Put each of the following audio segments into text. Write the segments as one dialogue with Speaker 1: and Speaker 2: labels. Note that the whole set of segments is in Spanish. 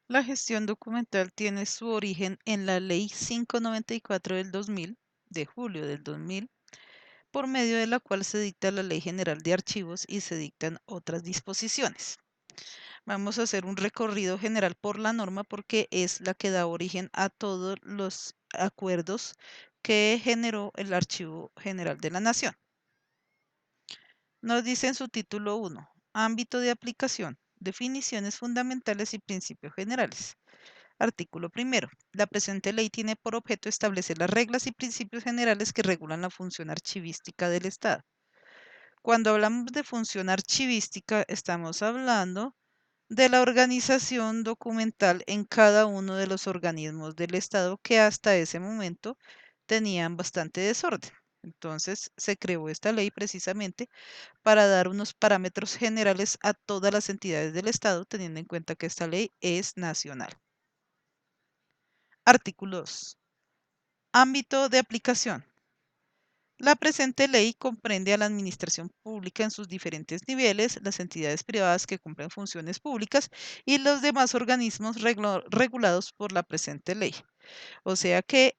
Speaker 1: La gestión documental tiene su origen en la Ley 594 del 2000, de julio del 2000, por medio de la cual se dicta la Ley General de Archivos y se dictan otras disposiciones. Vamos a hacer un recorrido general por la norma porque es la que da origen a todos los acuerdos que generó el Archivo General de la Nación. Nos dice en su título 1, ámbito de aplicación, definiciones fundamentales y principios generales. Artículo primero. La presente ley tiene por objeto establecer las reglas y principios generales que regulan la función archivística del Estado. Cuando hablamos de función archivística, estamos hablando de la organización documental en cada uno de los organismos del Estado que hasta ese momento tenían bastante desorden. Entonces se creó esta ley precisamente para dar unos parámetros generales a todas las entidades del Estado, teniendo en cuenta que esta ley es nacional. Artículo 2. Ámbito de aplicación. La presente ley comprende a la administración pública en sus diferentes niveles, las entidades privadas que cumplen funciones públicas y los demás organismos regulados por la presente ley. O sea que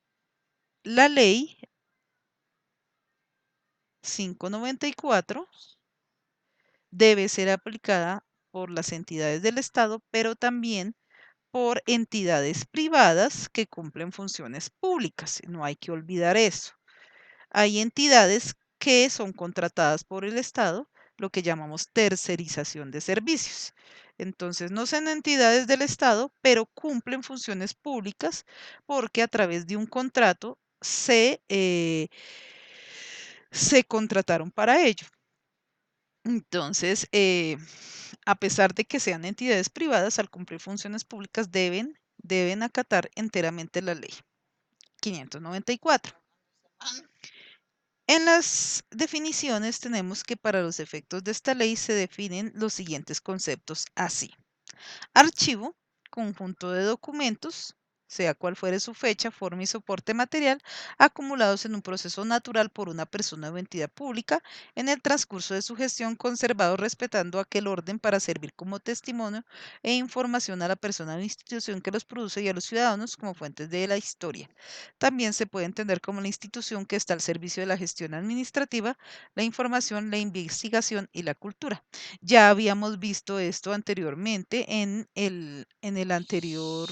Speaker 1: la ley 594 debe ser aplicada por las entidades del Estado, pero también por entidades privadas que cumplen funciones públicas. No hay que olvidar eso. Hay entidades que son contratadas por el Estado, lo que llamamos tercerización de servicios. Entonces, no son entidades del Estado, pero cumplen funciones públicas porque a través de un contrato se contrataron para ello. Entonces, a pesar de que sean entidades privadas, al cumplir funciones públicas deben acatar enteramente la ley 594. En las definiciones tenemos que para los efectos de esta ley se definen los siguientes conceptos así. Archivo, conjunto de documentos, sea cual fuere su fecha, forma y soporte material, acumulados en un proceso natural por una persona o entidad pública en el transcurso de su gestión, conservados respetando aquel orden para servir como testimonio e información a la persona o institución que los produce y a los ciudadanos como fuentes de la historia. También se puede entender como la institución que está al servicio de la gestión administrativa, la información, la investigación y la cultura. Ya habíamos visto esto anteriormente en el anterior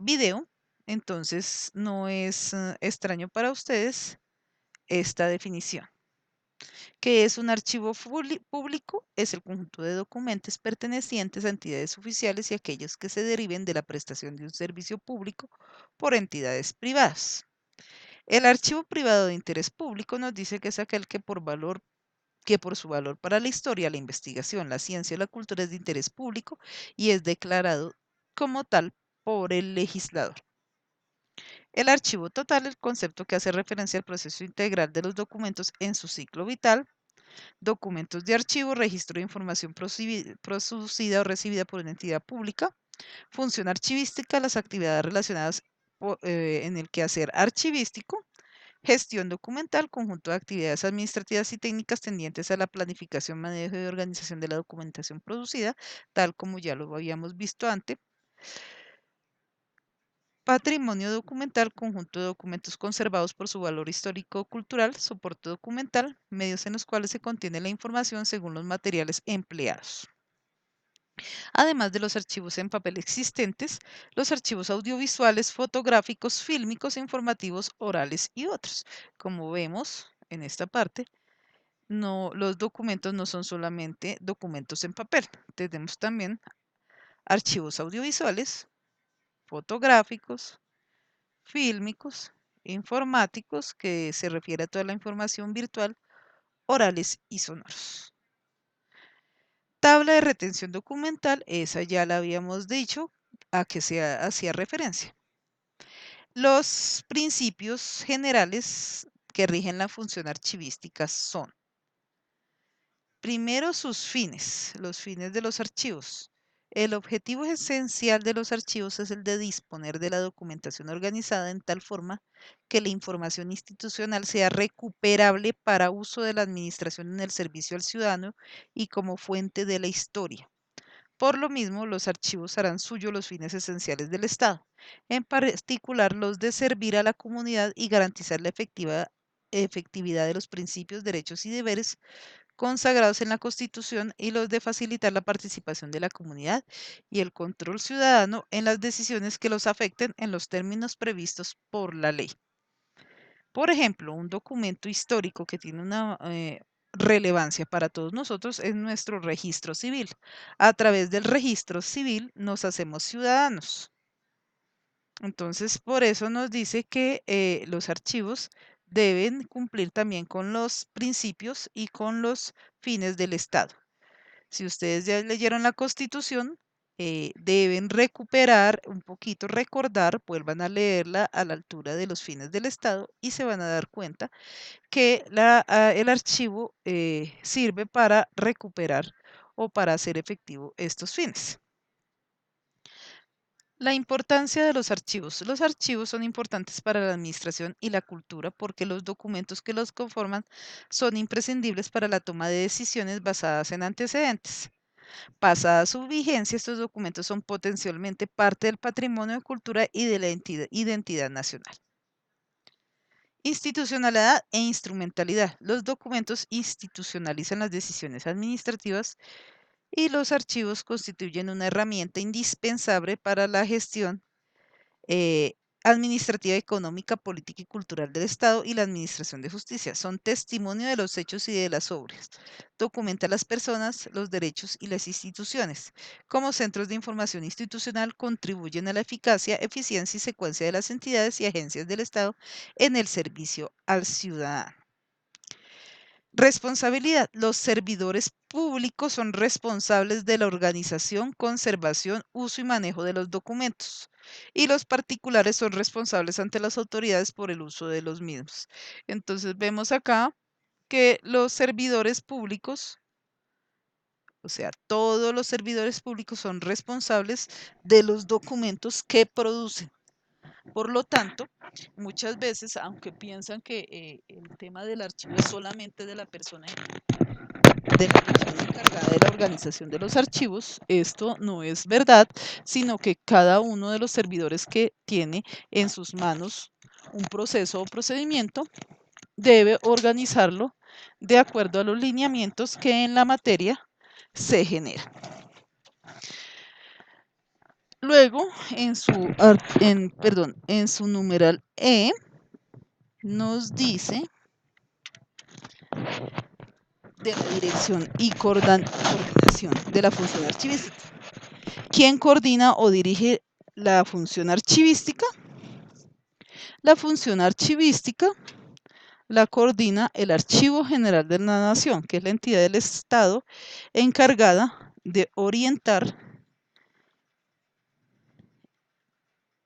Speaker 1: video, entonces no es extraño para ustedes esta definición. ¿Qué es un archivo público? Es el conjunto de documentos pertenecientes a entidades oficiales y aquellos que se deriven de la prestación de un servicio público por entidades privadas. El archivo privado de interés público nos dice que es aquel que por su valor para la historia, la investigación, la ciencia y la cultura es de interés público y es declarado como tal por el legislador. El archivo total, el concepto que hace referencia al proceso integral de los documentos en su ciclo vital. Documentos de archivo, registro de información producida o recibida por una entidad pública. Función archivística, las actividades relacionadas en el quehacer archivístico. Gestión documental, conjunto de actividades administrativas y técnicas tendientes a la planificación, manejo y organización de la documentación producida, tal como ya lo habíamos visto antes. Patrimonio documental, conjunto de documentos conservados por su valor histórico-cultural, soporte documental, medios en los cuales se contiene la información según los materiales empleados. Además de los archivos en papel existentes, los archivos audiovisuales, fotográficos, fílmicos, informativos, orales y otros. Como vemos en esta parte, no, los documentos no son solamente documentos en papel. Tenemos también archivos audiovisuales, fotográficos, fílmicos, informáticos, que se refiere a toda la información virtual, orales y sonoros. Tabla de retención documental, esa ya la habíamos dicho, a que se hacía referencia. Los principios generales que rigen la función archivística son, primero, sus fines, los fines de los archivos. El objetivo esencial de los archivos es el de disponer de la documentación organizada en tal forma que la información institucional sea recuperable para uso de la administración en el servicio al ciudadano y como fuente de la historia. Por lo mismo, los archivos harán suyo los fines esenciales del Estado, en particular los de servir a la comunidad y garantizar la efectividad de los principios, derechos y deberes consagrados en la Constitución y los de facilitar la participación de la comunidad y el control ciudadano en las decisiones que los afecten en los términos previstos por la ley. Por ejemplo, un documento histórico que tiene una relevancia para todos nosotros es nuestro registro civil. A través del registro civil nos hacemos ciudadanos. Entonces, por eso nos dice que los archivos deben cumplir también con los principios y con los fines del Estado. Si ustedes ya leyeron la Constitución, deben recuperar un poquito, recordar, vuelvan a leerla a la altura de los fines del Estado y se van a dar cuenta que el archivo sirve para recuperar o para hacer efectivo estos fines. La importancia de los archivos. Los archivos son importantes para la administración y la cultura porque los documentos que los conforman son imprescindibles para la toma de decisiones basadas en antecedentes. Pasada su vigencia, estos documentos son potencialmente parte del patrimonio de cultura y de la identidad nacional. Institucionalidad e instrumentalidad. Los documentos institucionalizan las decisiones administrativas y los archivos constituyen una herramienta indispensable para la gestión eh, administrativa, económica, política y cultural del Estado y la administración de justicia. Son testimonio de los hechos y de las obras. Documenta las personas, los derechos y las instituciones. Como centros de información institucional, contribuyen a la eficacia, eficiencia y secuencia de las entidades y agencias del Estado en el servicio al ciudadano. Responsabilidad. Los servidores públicos son responsables de la organización, conservación, uso y manejo de los documentos. Y los particulares son responsables ante las autoridades por el uso de los mismos. Entonces vemos acá que los servidores públicos, o sea, todos los servidores públicos son responsables de los documentos que producen. Por lo tanto, muchas veces, aunque piensan que el tema del archivo es solamente de la persona encargada de la organización de los archivos, esto no es verdad, sino que cada uno de los servidores que tiene en sus manos un proceso o procedimiento debe organizarlo de acuerdo a los lineamientos que en la materia se generan. Luego, en su numeral E, nos dice de la dirección y coordinación de la función archivística. ¿Quién coordina o dirige la función archivística? La función archivística la coordina el Archivo General de la Nación, que es la entidad del Estado encargada de orientar